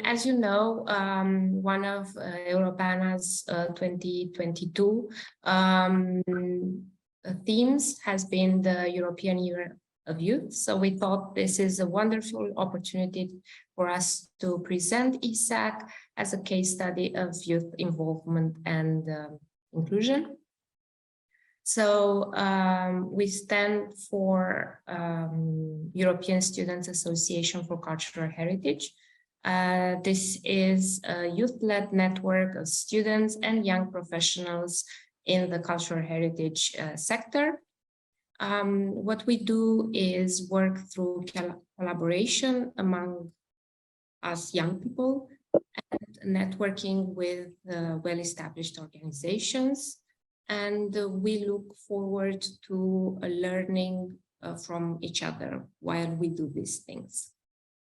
as you know, one of Europeana's 2022 themes has been the European Year of Youth. So we thought this is a wonderful opportunity for us to present ESAC as a case study of youth involvement and inclusion. So we stand for European Students Association for Cultural Heritage. This is a youth-led network of students and young professionals in the cultural heritage sector. What we do is work through collaboration among us young people and networking with well-established organizations. And we look forward to learning from each other while we do these things.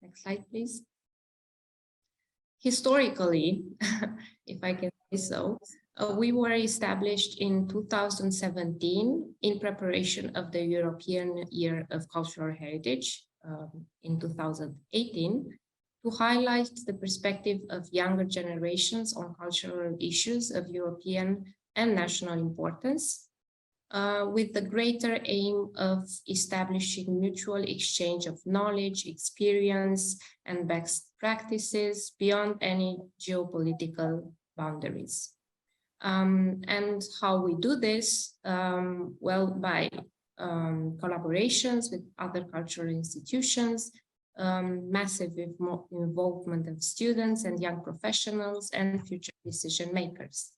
Next slide, please. Historically, if I can say so, we were established in 2017 in preparation of the European Year of Cultural Heritage in 2018 to highlight the perspective of younger generations on cultural issues of European and national importance, with the greater aim of establishing mutual exchange of knowledge, experience, and best practices beyond any geopolitical boundaries. And how we do this? Well, by collaborations with other cultural institutions, massive involvement of students and young professionals and future decision makers.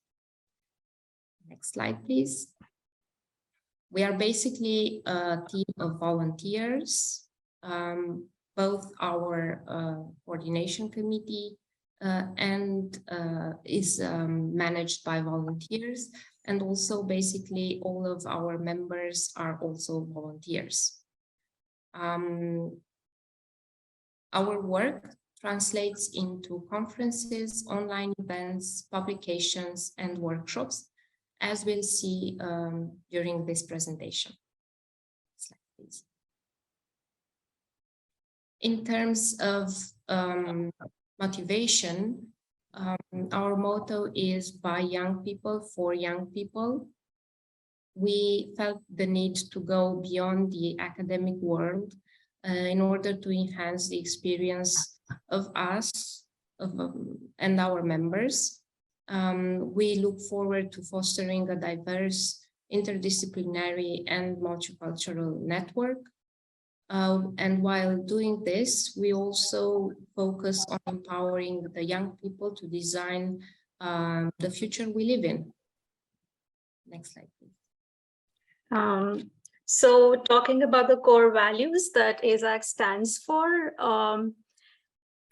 Next slide, please. We are basically a team of volunteers. Both our coordination committee and is managed by volunteers, and also basically all of our members are also volunteers. Our work translates into conferences, online events, publications, and workshops, as we'll see during this presentation. Slide, please. In terms of motivation, our motto is by young people, for young people. We felt the need to go beyond the academic world in order to enhance the experience of us and our members. We look forward to fostering a diverse, interdisciplinary and multicultural network. And while doing this, we also focus on empowering the young people to design the future we live in. Next slide, please. So talking about the core values that ESAC stands for,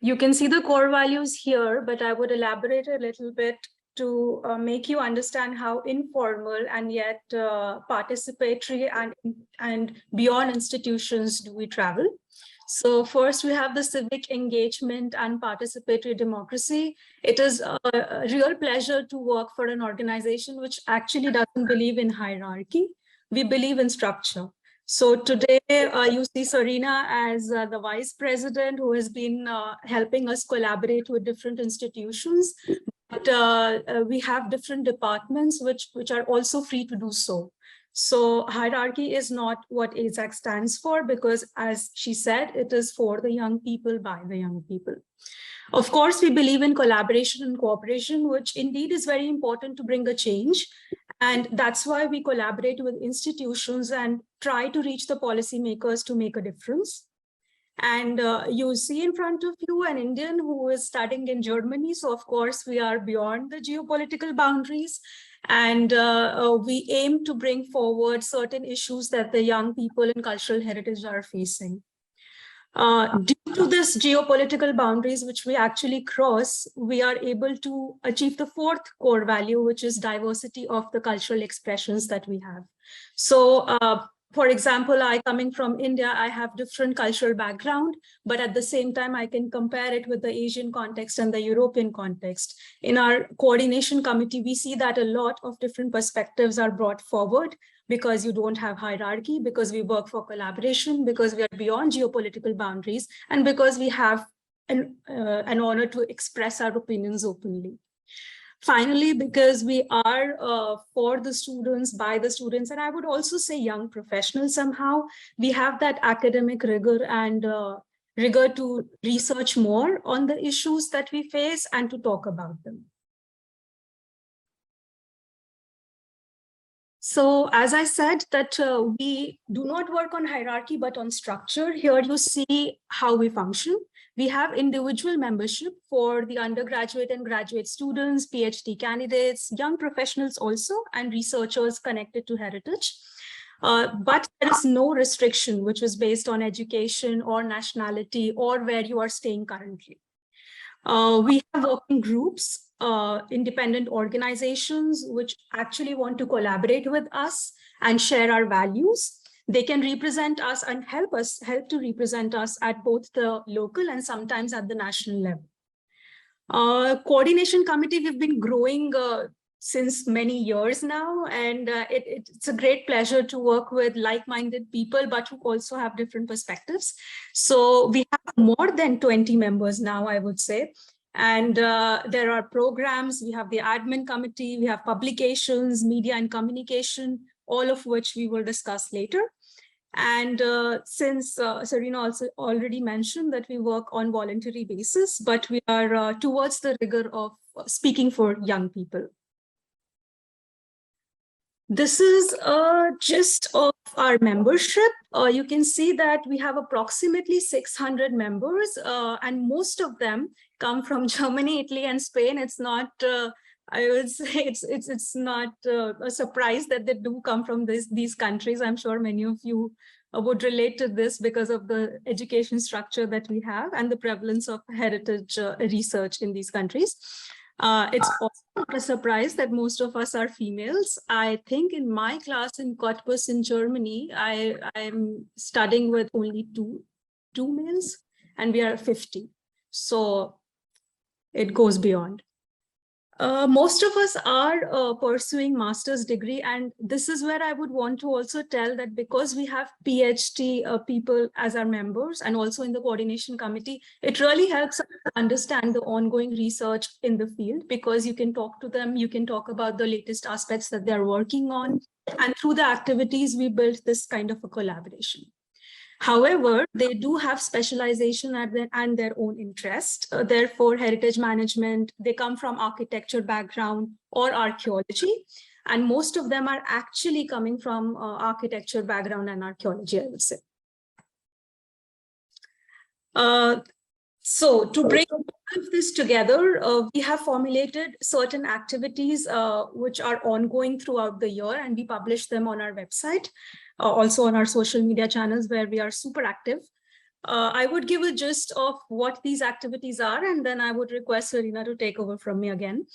you can see the core values here, but I would elaborate a little bit to make you understand how informal and yet participatory and beyond institutions do we travel. So first we have the civic engagement and participatory democracy. It is a real pleasure to work for an organization which actually doesn't believe in hierarchy. We believe in structure. So today you see Sorina as the vice president who has been helping us collaborate with different institutions. But we have different departments which are also free to do so. So hierarchy is not what ESAC stands for, because as she said, it is for the young people by the young people. Of course, we believe in collaboration and cooperation, which indeed is very important to bring a change. And that's why we collaborate with institutions and try to reach the policymakers to make a difference. And you see in front of you an Indian who is studying in Germany. So of course, we are beyond the geopolitical boundaries. And we aim to bring forward certain issues that the young people in cultural heritage are facing. Due to this geopolitical boundaries, which we actually cross, we are able to achieve the fourth core value, which is diversity of the cultural expressions that we have. So, for example, coming from India, I have different cultural background, but at the same time, I can compare it with the Asian context and the European context. In our coordination committee, we see that a lot of different perspectives are brought forward because you don't have hierarchy, because we work for collaboration, because we are beyond geopolitical boundaries, and because we have an honor to express our opinions openly. Finally, because we are for the students, by the students, and I would also say young professionals somehow, we have that academic rigor and rigor to research more on the issues that we face and to talk about them. So as I said, that we do not work on hierarchy, but on structure. Here you see how we function. We have individual membership for the undergraduate and graduate students, PhD candidates, young professionals also, and researchers connected to heritage. But there is no restriction which is based on education or nationality or where you are staying currently. We have working groups, independent organizations which actually want to collaborate with us and share our values. They can represent us and help to represent us at both the local and sometimes at the national level. Coordination committee, we've been growing since many years now, and it's a great pleasure to work with like-minded people, but who also have different perspectives. So we have more than 20 members now, I would say. And there are programs, we have the admin committee, we have publications, media and communication, all of which we will discuss later. And since Sorina also already mentioned that we work on voluntary basis, but we are towards the rigor of speaking for young people. This is a gist of our membership. You can see that we have approximately 600 members, and most of them come from Germany, Italy, and Spain. It's not, I would say, it's not a surprise that they do come from these countries. I'm sure many of you would relate to this because of the education structure that we have and the prevalence of heritage research in these countries. It's also not a surprise that most of us are females. I think in my class in Cottbus in Germany, I'm studying with only two males, and we are 50. So it goes beyond. Most of us are pursuing master's degree, and this is where I would want to also tell that because we have PhD people as our members and also in the coordination committee, it really helps us understand the ongoing research in the field, because you can talk to them, you can talk about the latest aspects that they're working on, and through the activities, we build this kind of a collaboration. However, they do have specialization and their own interest. Therefore, heritage management, they come from architecture background or archaeology. And most of them are actually coming from architecture background and archaeology, I would say. So to bring all of this together, we have formulated certain activities which are ongoing throughout the year, and we publish them on our website, also on our social media channels where we are super active. I would give a gist of what these activities are, and then I would request Sorina to take over from me again.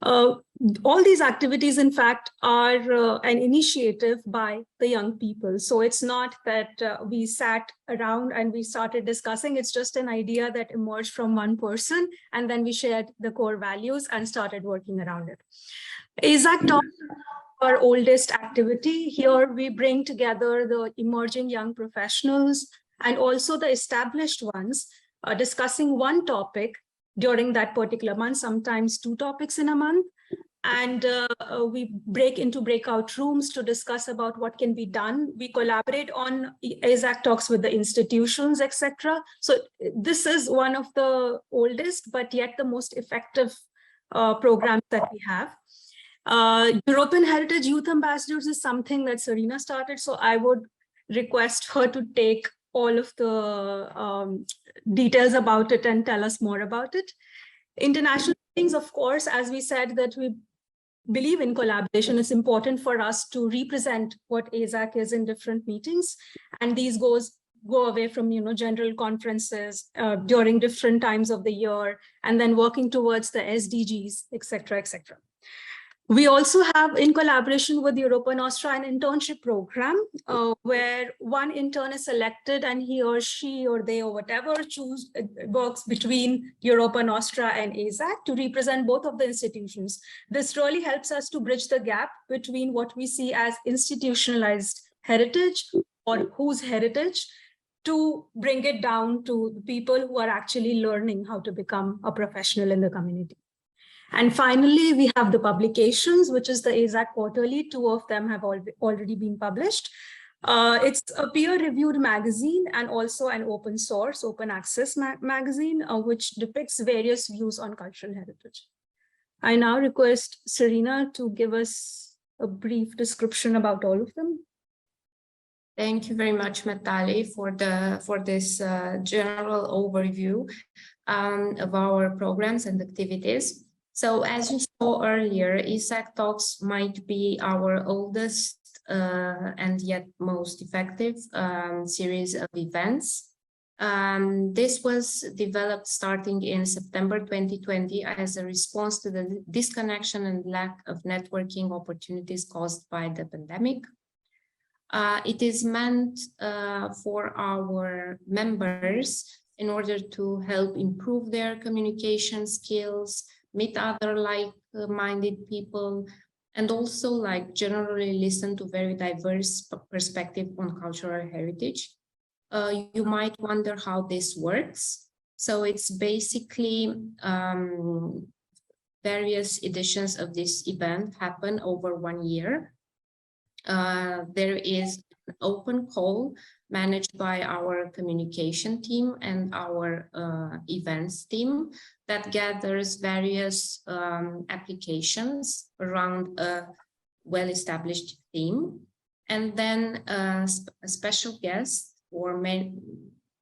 All these activities, in fact, are an initiative by the young people. So it's not that we sat around and we started discussing. It's just an idea that emerged from one person, and then we shared the core values and started working around it. Esac talks our oldest activity. Here we bring together the emerging young professionals and also the established ones, discussing one topic during that particular month, sometimes two topics in a month. And we break into breakout rooms to discuss about what can be done. We collaborate on ESAC talks with the institutions, etc. So this is one of the oldest, but yet the most effective programs that we have. European Heritage Youth Ambassadors is something that Sorina started. So I would request her to take all of the details about it and tell us more about it. International things, of course, as we said, that we believe in collaboration. It's important for us to represent what ESAC is in different meetings, and these go away from general conferences during different times of the year, and then working towards the SDGs, etc., etc. We also have, in collaboration with Europeana, an internship program where one intern is selected, and he or she or they or whatever works between Europeana and ESAC to represent both of the institutions. This really helps us to bridge the gap between what we see as institutionalized heritage or whose heritage to bring it down to the people who are actually learning how to become a professional in the community. And finally, we have the publications, which is the ESAC quarterly. 2 of them have already been published. It's a peer-reviewed magazine and also an open source, open access magazine, which depicts various views on cultural heritage. I now request Sorina to give us a brief description about all of them. Thank you very much, Meetali, for this general overview of our programs and activities. So as you saw earlier, ESAC Talks might be our oldest and yet most effective series of events. This was developed starting in September 2020 as a response to the disconnection and lack of networking opportunities caused by the pandemic. It is meant for our members in order to help improve their communication skills, meet other like-minded people, and also like generally listen to very diverse perspective on cultural heritage. You might wonder how this works. So it's basically various editions of this event happen over 1 year. There is an open call managed by our communication team and our events team that gathers various applications around a well-established theme. And then a special guest or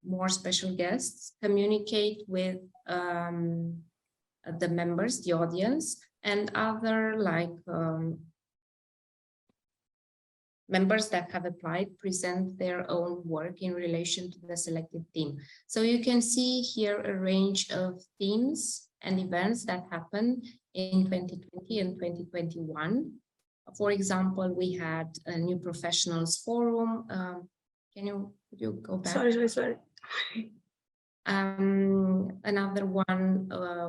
more special guests communicate with the members, the audience, and other like members that have applied present their own work in relation to the selected theme. So you can see here a range of themes and events that happened in 2020 and 2021. For example, we had a new professionals forum. Could you go back? Sorry. Another one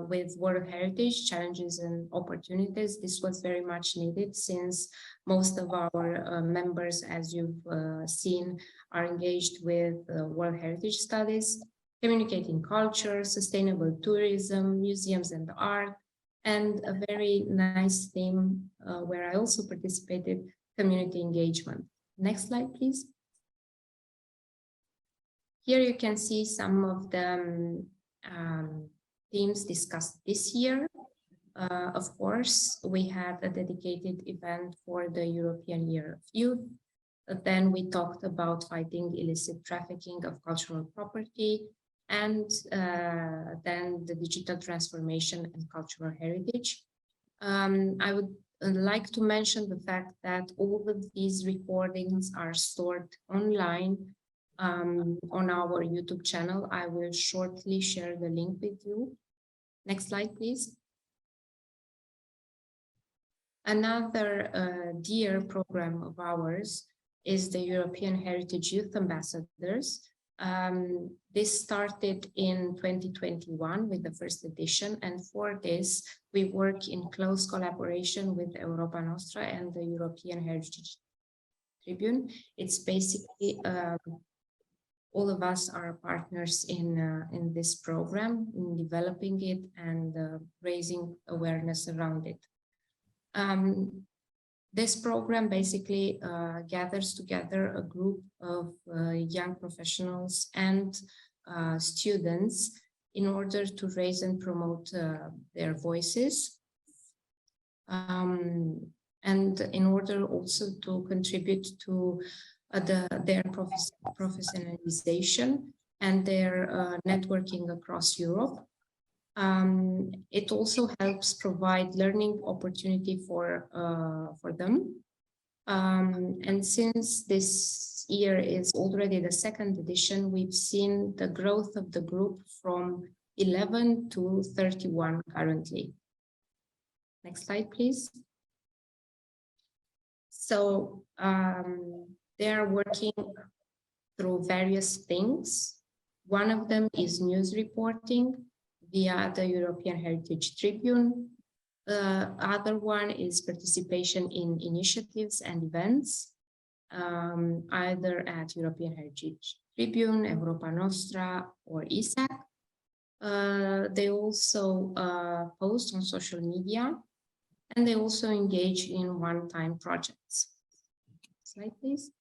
with World Heritage Challenges and Opportunities. This was very much needed since most of our members, as you've seen, are engaged with World Heritage Studies, communicating culture, sustainable tourism, museums and art, and a very nice theme where I also participated, community engagement. Next slide, please. Here you can see some of the themes discussed this year. Of course, we had a dedicated event for the European Year of Youth. Then we talked about fighting illicit trafficking of cultural property, and then the digital transformation and cultural heritage. I would like to mention the fact that all of these recordings are stored online on our YouTube channel. I will shortly share the link with you. Next slide, please. Another dear program of ours is the European Heritage Youth Ambassadors. This started in 2021 with the first edition, and for this we work in close collaboration with Europeana and the European Heritage Tribune. It's basically all of us are partners in this program, in developing it and raising awareness around it. This program basically gathers together a group of young professionals and students in order to raise and promote their voices, and in order also to contribute to their professionalization and their networking across Europe. It also helps provide learning opportunity for them. And since this year is already the second edition, we've seen the growth of the group from 11 to 31 currently. Next slide, please. So they are working through various things. One of them is news reporting via the European Heritage Tribune. Other one is participation in initiatives and events. either at European Heritage Tribune, Europa Nostra, or ESAC. They also post on social media, and they also engage in one-time projects. Slide, please.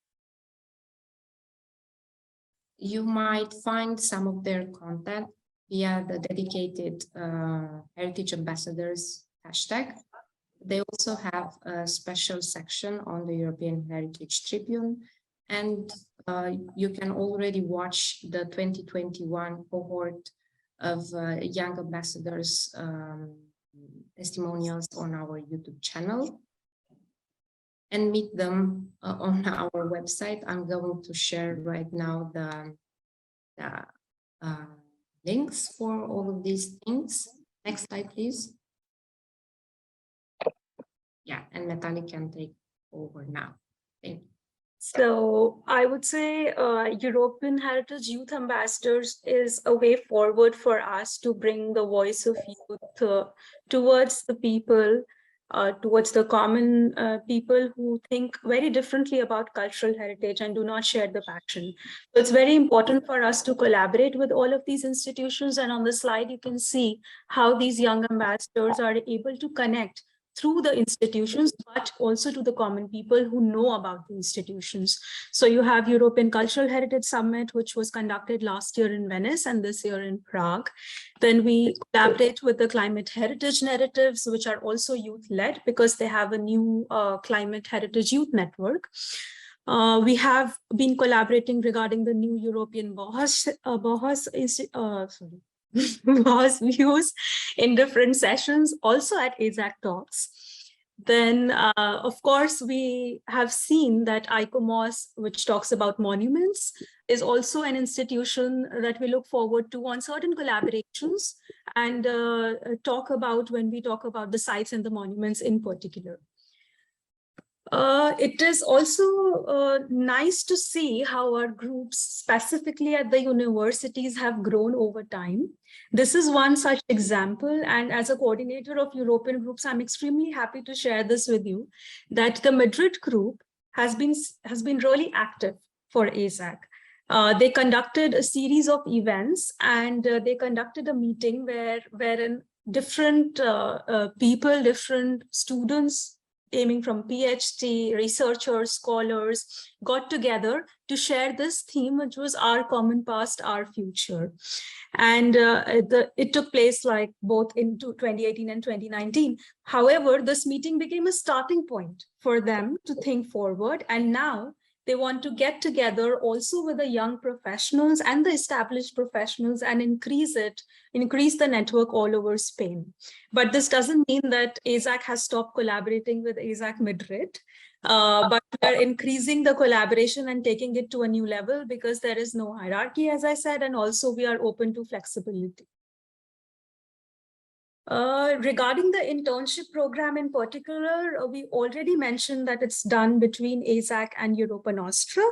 You might find some of their content via the dedicated Heritage Ambassadors hashtag. They also have a special section on the European Heritage Tribune, and you can already watch the 2021 cohort of young ambassadors testimonials on our YouTube channel, and meet them on our website. I'm going to share right now the links for all of these things. Next slide, please. Yeah, and Meetali can take over now. Thank you. So I would say European Heritage Youth Ambassadors is a way forward for us to bring the voice of youth towards the people, towards the common people who think very differently about cultural heritage and do not share the passion. So it's very important for us to collaborate with all of these institutions. And on the slide, you can see how these young ambassadors are able to connect through the institutions, but also to the common people who know about the institutions. So you have European Cultural Heritage Summit, which was conducted last year in Venice and this year in Prague. Then we collaborate with the climate heritage narratives, which are also youth-led because they have a new climate heritage youth network. We have been collaborating regarding the new European was views in different sessions, also at Esac talks. Then, of course, we have seen that ICOMOS, which talks about monuments, is also an institution that we look forward to on certain collaborations and talk about when we talk about the sites and the monuments in particular. It is also nice to see how our groups, specifically at the universities, have grown over time. This is one such example, and as a coordinator of European groups, I'm extremely happy to share this with you, that the Madrid group has been really active for ESAC. They conducted a series of events, and they conducted a meeting wherein different people, different students, aiming from PhD, researchers, scholars, got together to share this theme, which was our common past, our future. And it took place like both in 2018 and 2019. However, this meeting became a starting point for them to think forward. And now they want to get together also with the young professionals and the established professionals and increase the network all over Spain. But this doesn't mean that ESAC has stopped collaborating with ESAC Madrid, but we are increasing the collaboration and taking it to a new level because there is no hierarchy, as I said, and also we are open to flexibility. Regarding the internship program in particular, we already mentioned that it's done between ESAC and Europa Nostra.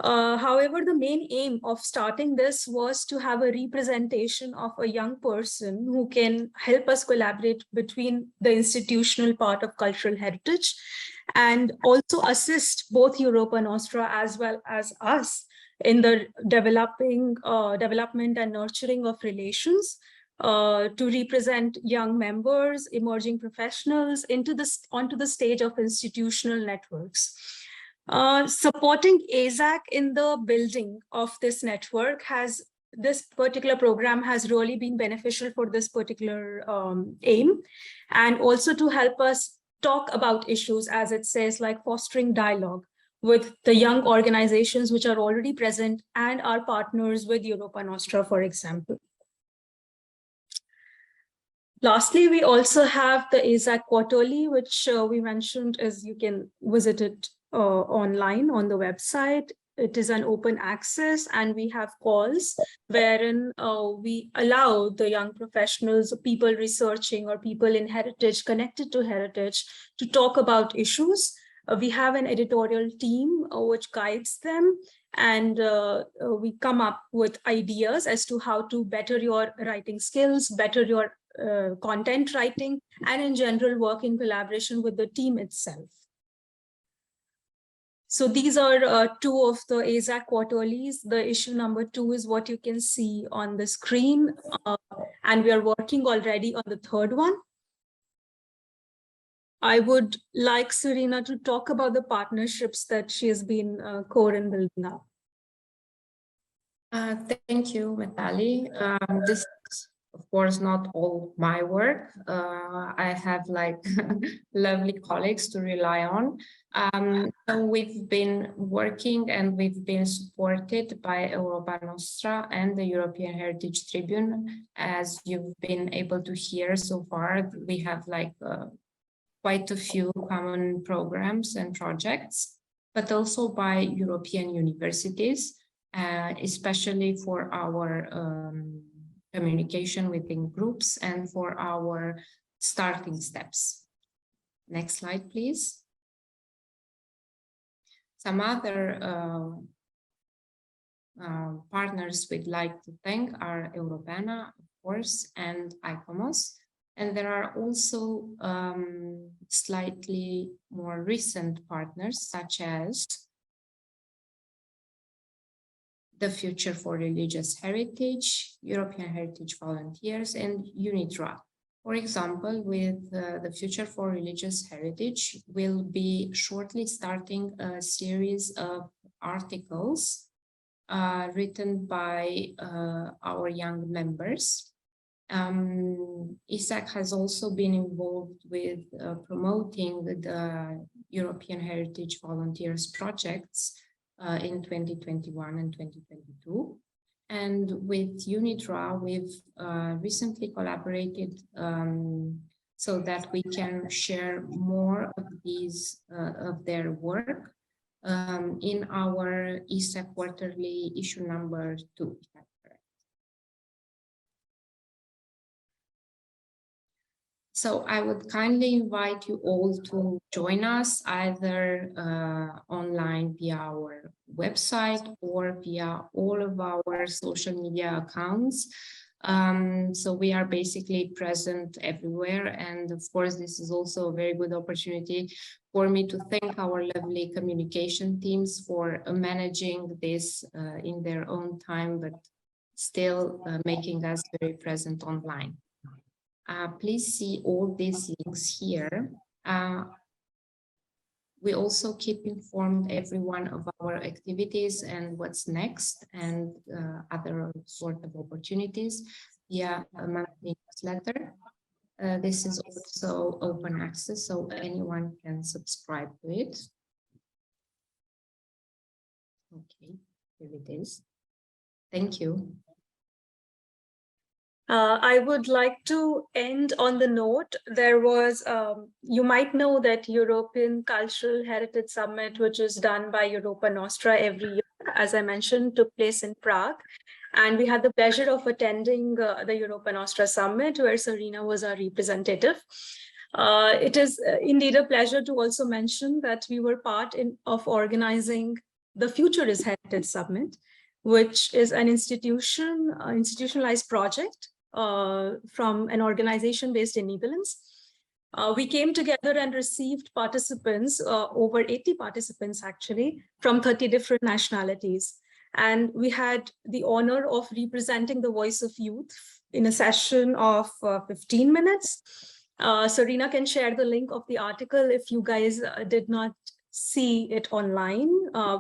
However, the main aim of starting this was to have a representation of a young person who can help us collaborate between the institutional part of cultural heritage and also assist both Europa Nostra as well as us in the development and nurturing of relations. To represent young members, emerging professionals onto the stage of institutional networks. Supporting ESAC in the building of this network this particular program has really been beneficial for this particular aim, and also to help us talk about issues, as it says, like fostering dialogue with the young organizations which are already present and are partners with Europa Nostra, for example. Lastly, we also have the ESAC Quarterly, which we mentioned is you can visit it online on the website. It is an open access, and we have calls wherein we allow the young professionals, people researching or people in heritage, connected to heritage, to talk about issues. We have an editorial team which guides them, and we come up with ideas as to how to better your writing skills, better your content writing, and in general work in collaboration with the team itself. So these are two of the ESAC quarterlies. The issue number 2 is what you can see on the screen. And we are working already on the third one. I would like Sorina to talk about the partnerships that she has been core in building up. Thank you, Meetali. This is, of course, not all my work. I have like lovely colleagues to rely on. So we've been working and we've been supported by Europa Nostra and the European Heritage Tribune. As you've been able to hear so far, we have like quite a few common programs and projects, but also by European universities. Especially for our communication within groups and for our starting steps. Next slide, please. Some other partners we'd like to thank are Europeana, of course, and ICOMOS. And there are also slightly more recent partners, such as the Future for Religious Heritage, European Heritage Volunteers, and UNITRA. For example, with the Future for Religious Heritage, we'll be shortly starting a series of articles written by our young members. Esac has also been involved with promoting the European Heritage Volunteers projects in 2021 and 2022. And with UNITRA, we've recently collaborated so that we can share more of these, of their work in our ESAC quarterly issue number 2. So I would kindly invite you all to join us either online via our website or via all of our social media accounts. So we are basically present everywhere. And of course, this is also a very good opportunity for me to thank our lovely communication teams for managing this in their own time, but still making us very present online. Please see all these links here. We also keep informed everyone of our activities and what's next and other sort of opportunities via a monthly newsletter. This is also open access, so anyone can subscribe to it. Okay, here it is. Thank you. I would like to end on the note, there was, you might know that European Cultural Heritage Summit, which is done by Europa Nostra every year, as I mentioned, took place in Prague. And we had the pleasure of attending the Europa Nostra Summit, where Sorina was our representative. It is indeed a pleasure to also mention that we were part of organizing the Future is Heritage Summit, which is an institutionalized project from an organization based in Netherlands. We came together and received participants, over 80 participants actually, from 30 different nationalities. And we had the honor of representing the voice of youth in a session of 15 minutes. Sorina can share the link of the article if you guys did not see it online.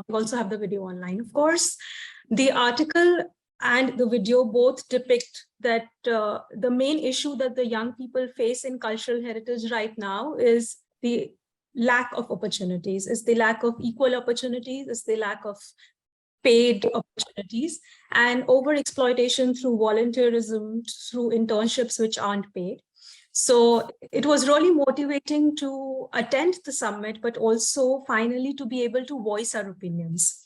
We also have the video online, of course. The article and the video both depict that the main issue that the young people face in cultural heritage right now is the lack of opportunities, is the lack of equal opportunities, is the lack of paid opportunities, and overexploitation through volunteerism, through internships which aren't paid. So it was really motivating to attend the summit, but also finally to be able to voice our opinions.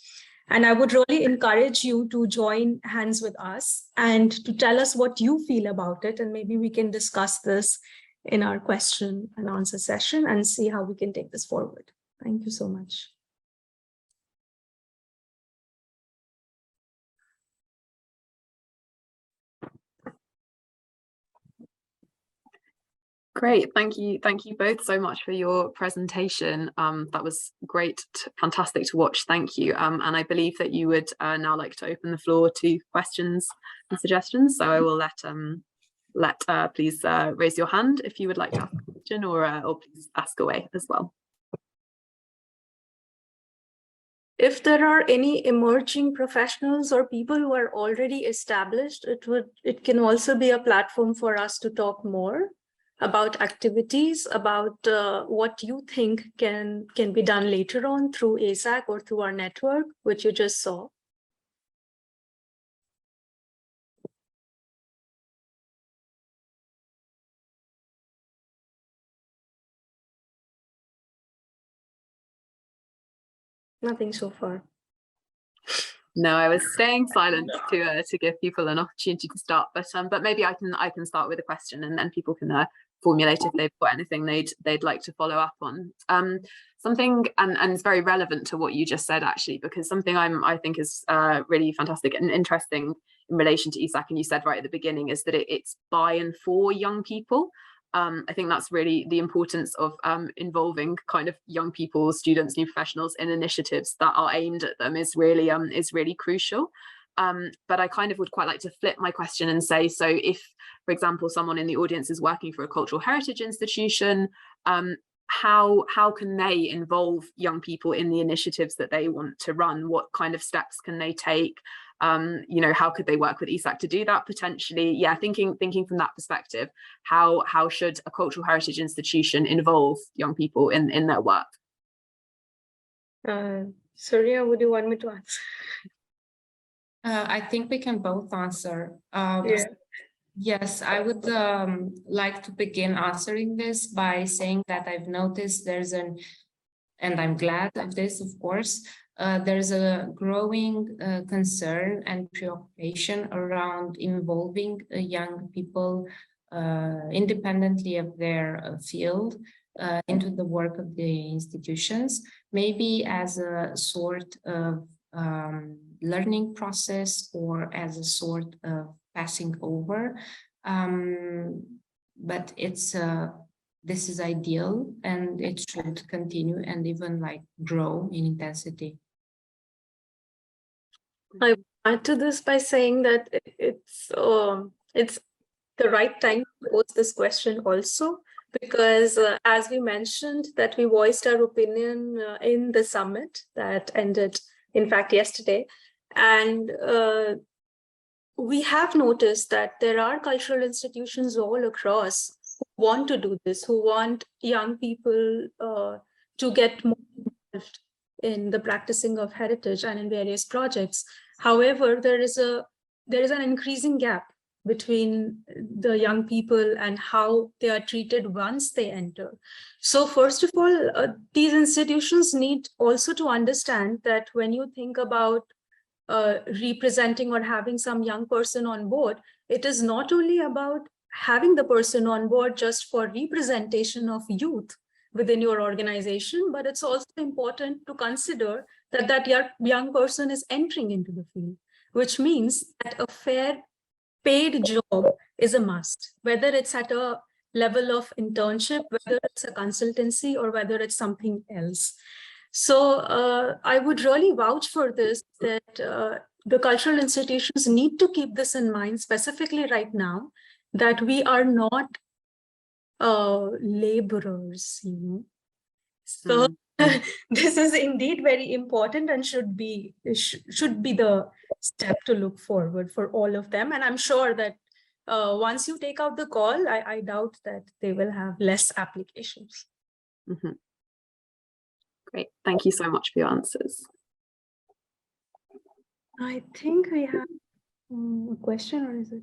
And I would really encourage you to join hands with us and to tell us what you feel about it. And maybe we can discuss this in our question and answer session and see how we can take this forward. Thank you so much. Great, thank you both so much for your presentation. That was great, fantastic to watch, thank you. And I believe that you would now like to open the floor to questions and suggestions, so I will please raise your hand if you would like to ask a question, or please ask away as well. If there are any emerging professionals or people who are already established, it can also be a platform for us to talk more about activities, about what you think can be done later on through ESAC or through our network, which you just saw. Nothing so far. No, I was staying silent to give people an opportunity to start, but maybe I can start with a question, and then people can formulate if they've got anything they'd like to follow up on. Something, and it's very relevant to what you just said, actually, because something I think is really fantastic and interesting in relation to ESAC, and you said right at the beginning, is that it's by and for young people. I think that's really the importance of involving kind of young people, students, new professionals in initiatives that are aimed at them is really crucial. But I kind of would quite like to flip my question and say, so if, for example, someone in the audience is working for a cultural heritage institution, how can they involve young people in the initiatives that they want to run? What kind of steps can they take? You know, how could they work with ESAC to do that potentially? Yeah, thinking from that perspective, how should a cultural heritage institution involve young people in their work? Sorina, would you want me to answer? I think we can both answer. Yeah. Yes, I would like to begin answering this by saying that I've noticed and I'm glad of this, of course, there's a growing concern and preoccupation around involving young people independently of their field into the work of the institutions, maybe as a sort of learning process or as a sort of passing over. But this is ideal, and it should continue and even like grow in intensity. I add to this by saying that it's the right time to pose this question also, because as we mentioned that we voiced our opinion in the summit that ended, in fact, yesterday, and we have noticed that there are cultural institutions all across who want to do this, who want young people to get more involved in the practicing of heritage and in various projects. However, there is an increasing gap between the young people and how they are treated once they enter. So first of all, these institutions need also to understand that when you think about representing or having some young person on board, it is not only about having the person on board just for representation of youth within your organization, but it's also important to consider that that young person is entering into the field, which means that a fair paid job is a must, whether it's at a level of internship, whether it's a consultancy, or whether it's something else. So I would really vouch for this, that the cultural institutions need to keep this in mind, specifically right now, that we are not laborers, you know. So this is indeed very important and should be the step to look forward for all of them. And I'm sure that once you take out the call, I doubt that they will have less applications. Mm-hmm. Great, thank you so much for your answers. I think we have a question, or is it?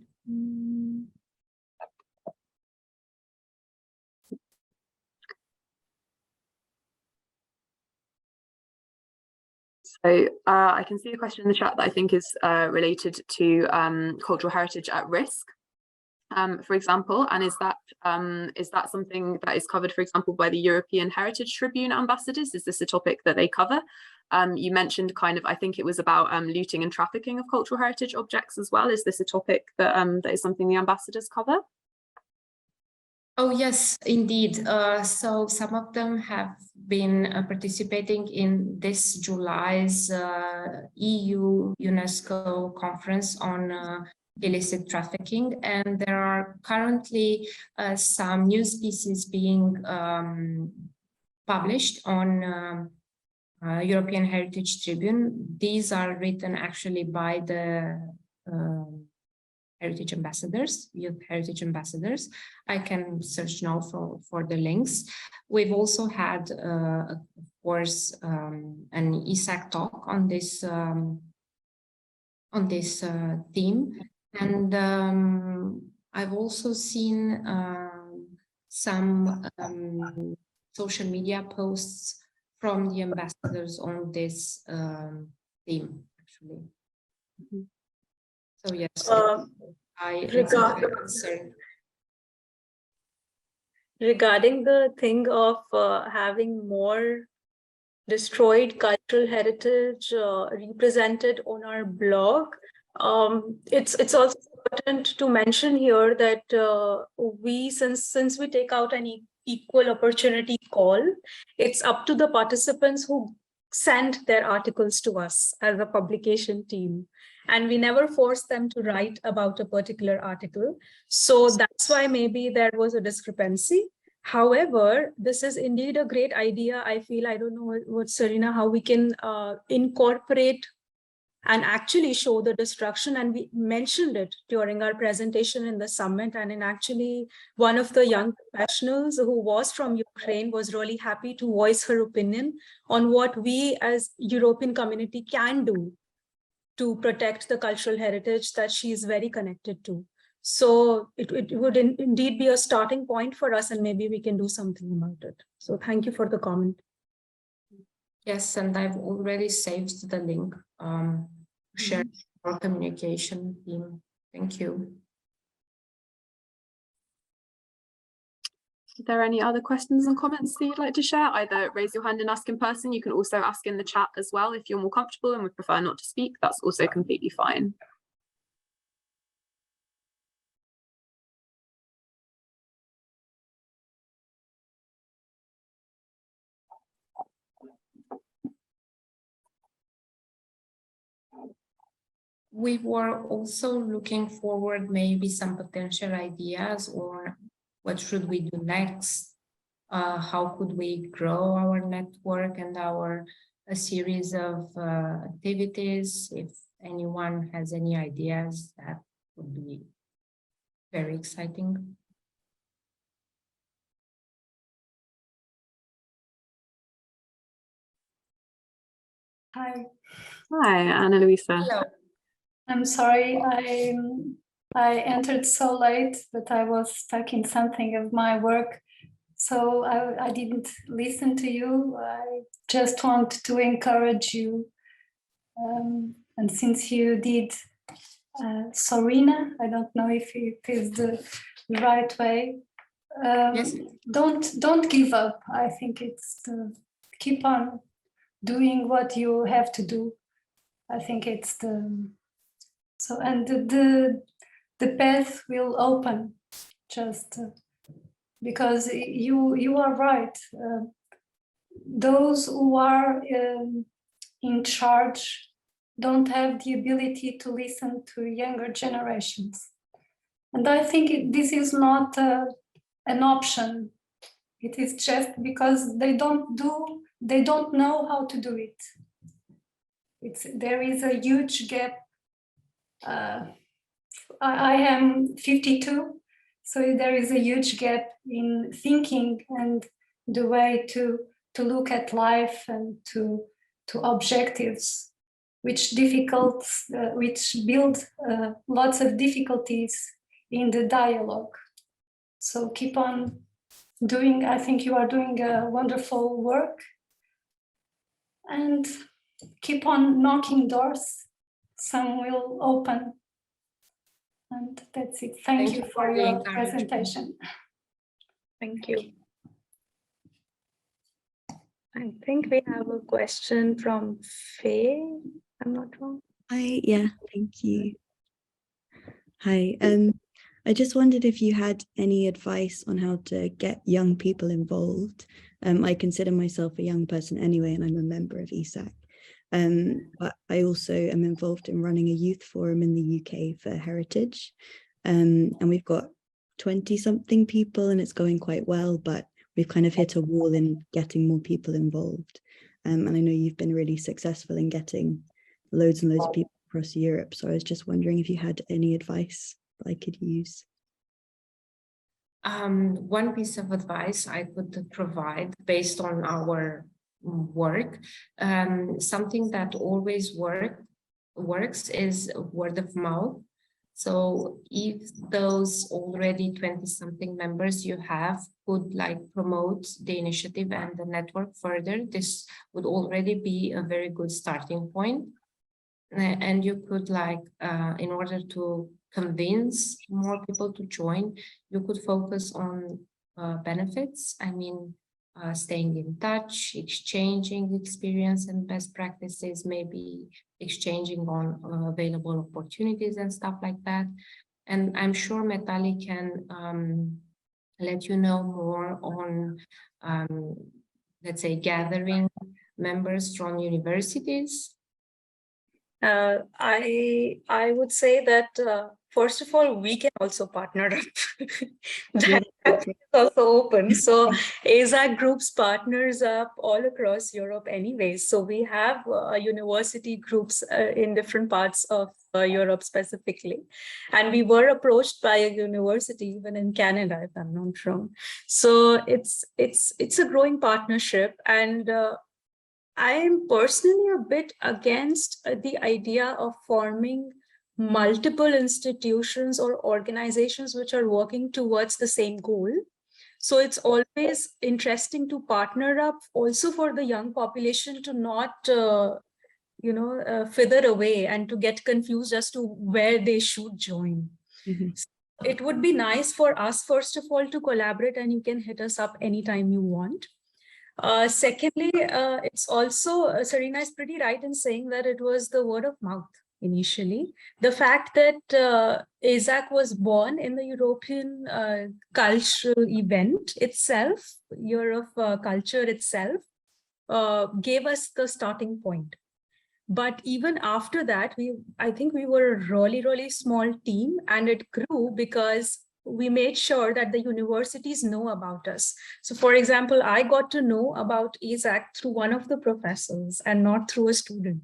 So I can see a question in the chat that I think is related to cultural heritage at risk, for example, and is that something that is covered, for example, by the European Heritage Tribune ambassadors? Is this a topic that they cover? You mentioned kind of, I think it was about looting and trafficking of cultural heritage objects as well. Is this a topic that that is something the ambassadors cover? Oh, yes, indeed. So some of them have been participating in this July's EU UNESCO conference on illicit trafficking. And there are currently some news pieces being published on European Heritage Tribune. These are written actually by the heritage ambassadors, youth heritage ambassadors. I can search now for the links. We've also had, of course, an ESAC talk on this theme, and I've also seen some social media posts from the ambassadors on this theme, actually. Mm-hmm. So yes, regarding the thing of having more destroyed cultural heritage represented on our blog, it's also important to mention here that we, since we take out an equal opportunity call, it's up to the participants who send their articles to us as a publication team. And we never force them to write about a particular article. So that's why maybe there was a discrepancy. However, this is indeed a great idea. I feel, I don't know what Sorina, how we can incorporate and actually show the destruction. And we mentioned it during our presentation in the summit. And in actually one of the young professionals who was from Ukraine was really happy to voice her opinion on what we as European community can do to protect the cultural heritage that she is very connected to. So it would indeed be a starting point for us, and maybe we can do something about it. So thank you for the comment. Yes, and I've already saved the link. Share our communication team. Thank you. Are there any other questions and comments that you'd like to share? Either raise your hand and ask in person. You can also ask in the chat as well if you're more comfortable and would prefer not to speak. That's also completely fine. We were also looking forward maybe some potential ideas or what should we do next? How could we grow our network and our a series of activities? If anyone has any ideas, that would be very exciting. Hi. Hi, Ana Luisa. Hello. I'm sorry I entered so late, but I was stuck in something of my work. So I didn't listen to you. I just want to encourage you. And since you did Sorina, I don't know if it is the right way. Yes. Don't give up. I think it's to keep on doing what you have to do. I think it's so, and the path will open just because you are right. Those who are in charge don't have the ability to listen to younger generations. And I think this is not an option. It is just because they don't know how to do it. There is a huge gap. I am 52, so there is a huge gap in thinking and the way to look at life and to objectives, which build lots of difficulties in the dialogue. So keep on doing. I think you are doing a wonderful work, and keep on knocking doors. Some will open. And that's it. Thank you for your presentation. Thank you. I think we have a question from Faye. I'm not wrong. Hi, yeah, thank you. Hi, I just wondered if you had any advice on how to get young people involved. I consider myself a young person anyway, and I'm a member of ESAC. But I also am involved in running a youth forum in the UK for heritage. And we've got 20-something people and it's going quite well, but we've kind of hit a wall in getting more people involved. And I know you've been really successful in getting loads and loads of people across Europe. So I was just wondering if you had any advice that I could use. One piece of advice I could provide based on our work, something that always works is word of mouth. So if those already 20-something members you have could like promote the initiative and the network further, this would already be a very good starting point. And you could like, in order to convince more people to join, you could focus on benefits. I mean, staying in touch, exchanging experience and best practices, maybe exchanging on available opportunities and stuff like that. And I'm sure Meetali can let you know more on, let's say, gathering members from universities. I would say that first of all, we can also partner up. That is also open. So ESAC groups partners up all across Europe anyways. So we have university groups in different parts of Europe specifically. And we were approached by a university even in Canada, if I'm not wrong. So it's a growing partnership, and I am personally a bit against the idea of forming multiple institutions or organizations which are working towards the same goal. So it's always interesting to partner up also for the young population to not, fither away and to get confused as to where they should join. Mm-hmm. So it would be nice for us, first of all, to collaborate, and you can hit us up anytime you want. Secondly, it's also, Sorina is pretty right in saying that it was the word of mouth initially. The fact that Esac was born in the European cultural event itself, Year of Culture itself, gave us the starting point. But even after that, I think we were a really, really small team, and it grew because we made sure that the universities know about us. So for example, I got to know about Esac through one of the professors and not through a student.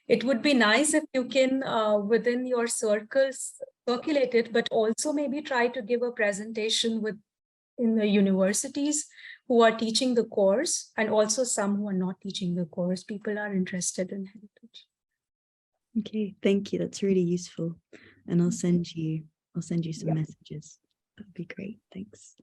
It would be nice if you can, within your circles, circulate it, but also maybe try to give a presentation in the universities who are teaching the course, and also some who are not teaching the course. People are interested in heritage. Okay, thank you. That's really useful. And I'll send you some messages. That'd be great. Thanks.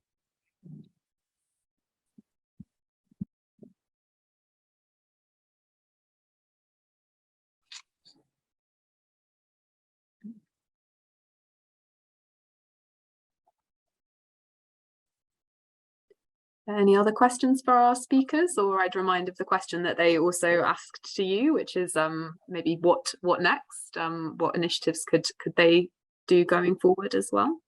Any other questions for our speakers? Or I'd remind of the question that they also asked to you, which is maybe what next? What initiatives could they do going forward as well?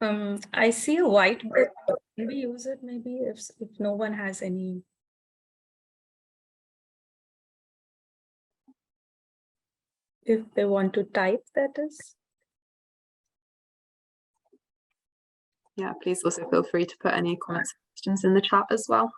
I see a whiteboard. Can we use it maybe if no one has any? If they want to type, that is. Yeah, please also feel free to put any comments and questions in the chat as well.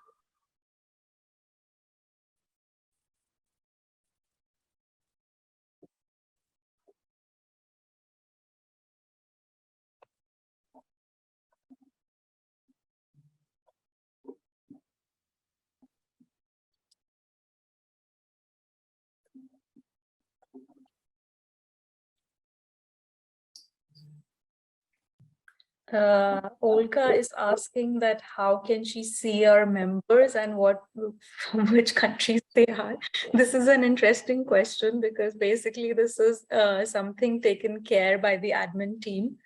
Olga is asking that how can she see our members and from which countries they are. This is an interesting question because basically this is something taken care by the admin team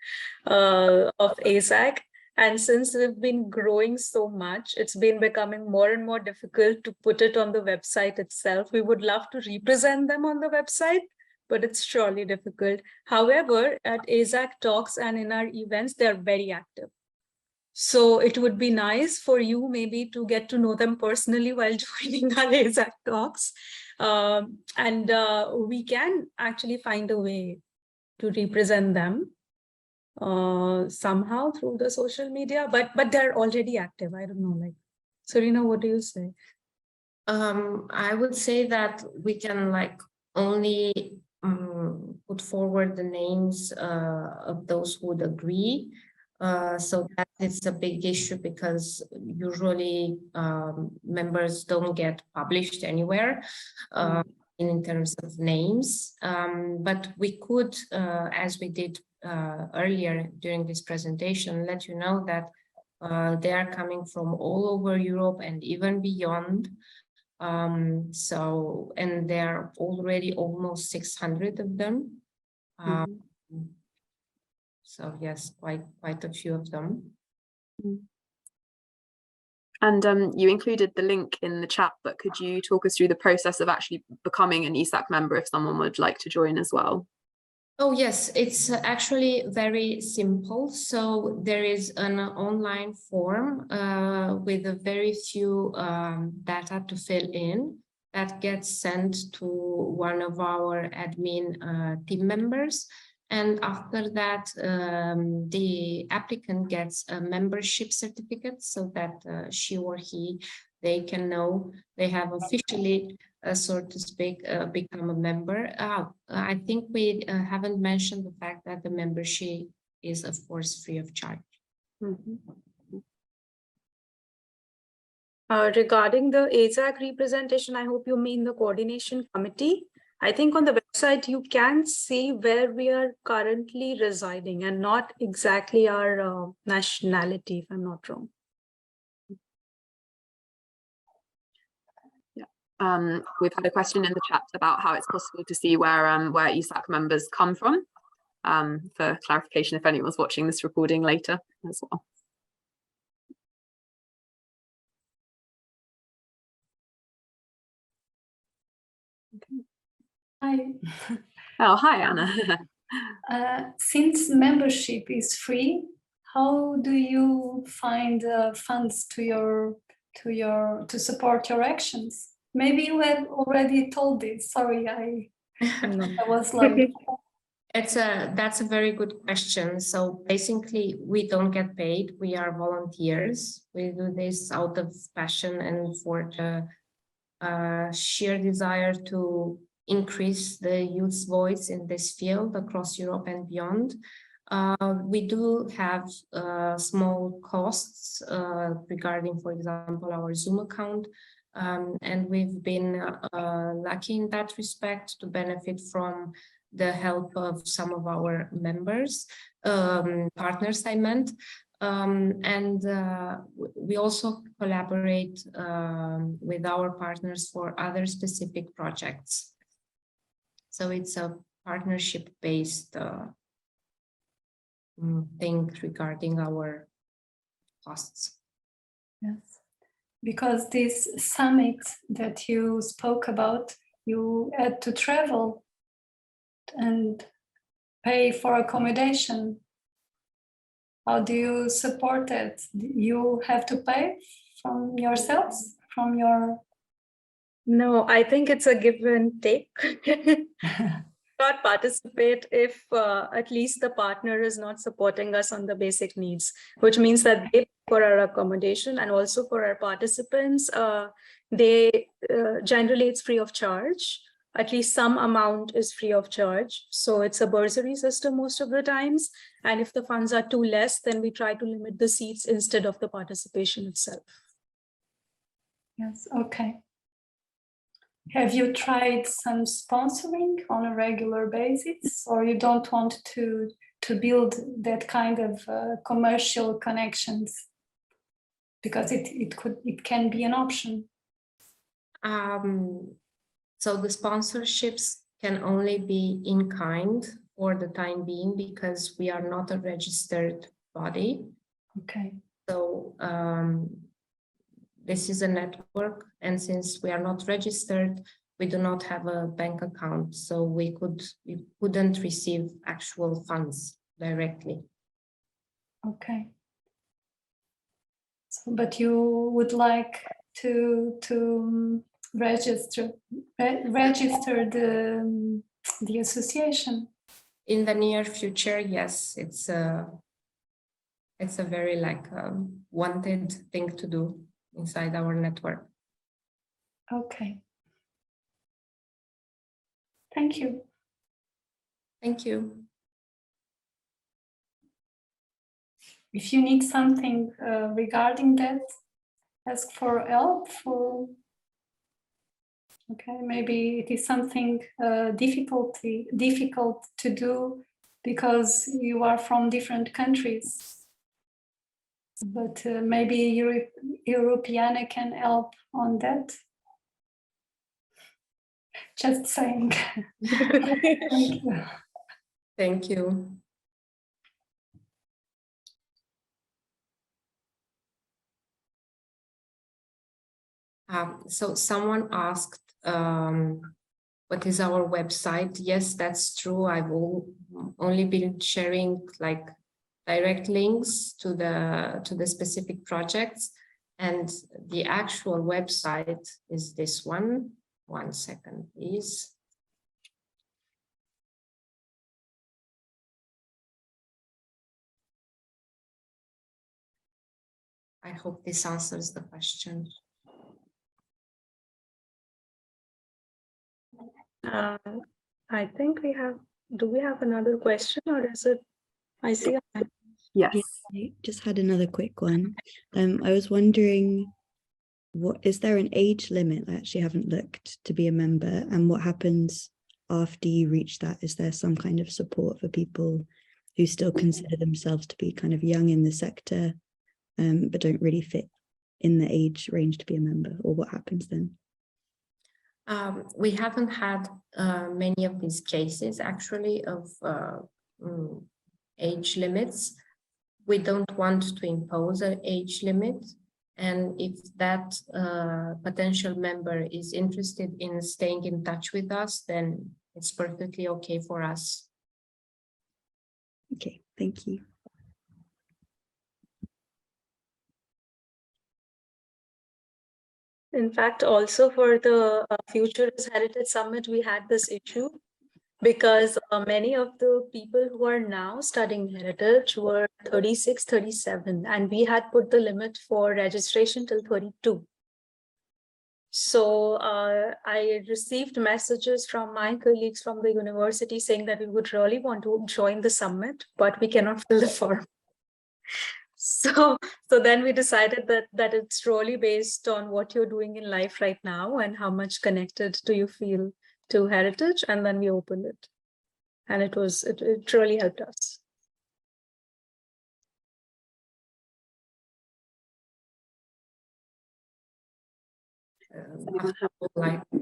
of Esac. And since we've been growing so much, it's been becoming more and more difficult to put it on the website itself. We would love to represent them on the website, but it's surely difficult. However, at ESAC talks and in our events, they're very active. So it would be nice for you maybe to get to know them personally while joining our ESAC talks. We can actually find a way to represent them somehow through the social media, but they're already active. I don't know, like, Sorina, what do you say? I would say that we can like only put forward the names of those who would agree. So that it's a big issue because usually members don't get published anywhere in terms of names. But we could, as we did earlier during this presentation, let you know that they are coming from all over Europe and even beyond. And there are already almost 600 of them. So yes, quite a few of them. And you included the link in the chat, but could you talk us through the process of actually becoming an ESAC member if someone would like to join as well? Oh, yes, it's actually very simple. So there is an online form with a very few data to fill in that gets sent to one of our admin team members. And after that, the applicant gets a membership certificate so that she or he, they can know they have officially, so to speak, become a member. I think we haven't mentioned the fact that the membership is, of course, free of charge. Regarding the ESAC representation, I hope you mean the coordination committee. I think on the website, you can see where we are currently residing and not exactly our nationality, if I'm not wrong. Yeah. We've had a question in the chat about how it's possible to see where ESAC members come from, for clarification if anyone's watching this recording later as well. Okay. Hi. Oh, hi, Anna. Since membership is free, how do you find funds to support your actions? Maybe you have already told this. Sorry, I was like. That's a very good question. So basically, we don't get paid. We are volunteers. We do this out of passion and for the sheer desire to increase the youth's voice in this field across Europe and beyond. We do have small costs regarding, for example, our Zoom account. And we've been lucky in that respect to benefit from the help of some of our members, partners, I meant. We also collaborate with our partners for other specific projects. So it's a partnership-based thing regarding our costs. Yes, because this summit that you spoke about, you had to travel and pay for accommodation. How do you support it? You have to pay from yourselves, from your... No, I think it's a give and take. Not participate if at least the partner is not supporting us on the basic needs, which means that they pay for our accommodation and also for our participants. Generally it's free of charge. At least some amount is free of charge. So it's a bursary system most of the times. And if the funds are too less, then we try to limit the seats instead of the participation itself. Yes, okay. Have you tried some sponsoring on a regular basis, or you don't want to build that kind of commercial connections? Because it can be an option. So the sponsorships can only be in kind for the time being because we are not a registered body. Okay. So this is a network, and since we are not registered, we do not have a bank account, so we couldn't receive actual funds directly. Okay. So, but you would like to register the association? In the near future, yes, it's a very wanted thing to do inside our network. Okay. Thank you. Thank you. If you need something regarding that, ask for help. Okay, maybe it is something difficult to do because you are from different countries. But maybe Europeana can help on that. Just saying. Thank you. Thank you. So someone asked, what is our website? Yes, that's true. I've only been sharing direct links to the specific projects, and the actual website is this one. 1 second, please. I hope this answers the question. I think do we have another question, or is it, I see. Yes. I just had another quick one. I was wondering, is there an age limit? I actually haven't looked to be a member, and what happens after you reach that? Is there some kind of support for people who still consider themselves to be kind of young in the sector, but don't really fit in the age range to be a member, or what happens then? We haven't had many of these cases actually of age limits. We don't want to impose an age limit, and if that potential member is interested in staying in touch with us, then it's perfectly okay for us. Okay, thank you. In fact, also for the Futurist Heritage Summit, we had this issue because many of the people who are now studying heritage were 36, 37, and we had put the limit for registration till 32. So I received messages from my colleagues from the university saying that we would really want to join the summit, but we cannot fill the form. So then we decided that it's really based on what you're doing in life right now and how much connected do you feel to heritage, and then we opened it, and it really helped us.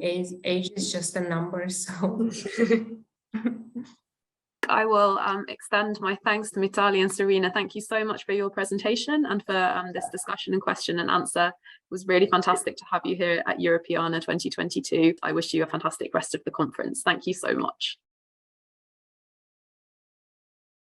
Age is just a number, so. I will extend my thanks to Meetali and Sorina. Thank you so much for your presentation and for this discussion and question and answer. It was really fantastic to have you here at Europeana 2022. I wish you a fantastic rest of the conference. Thank you so much.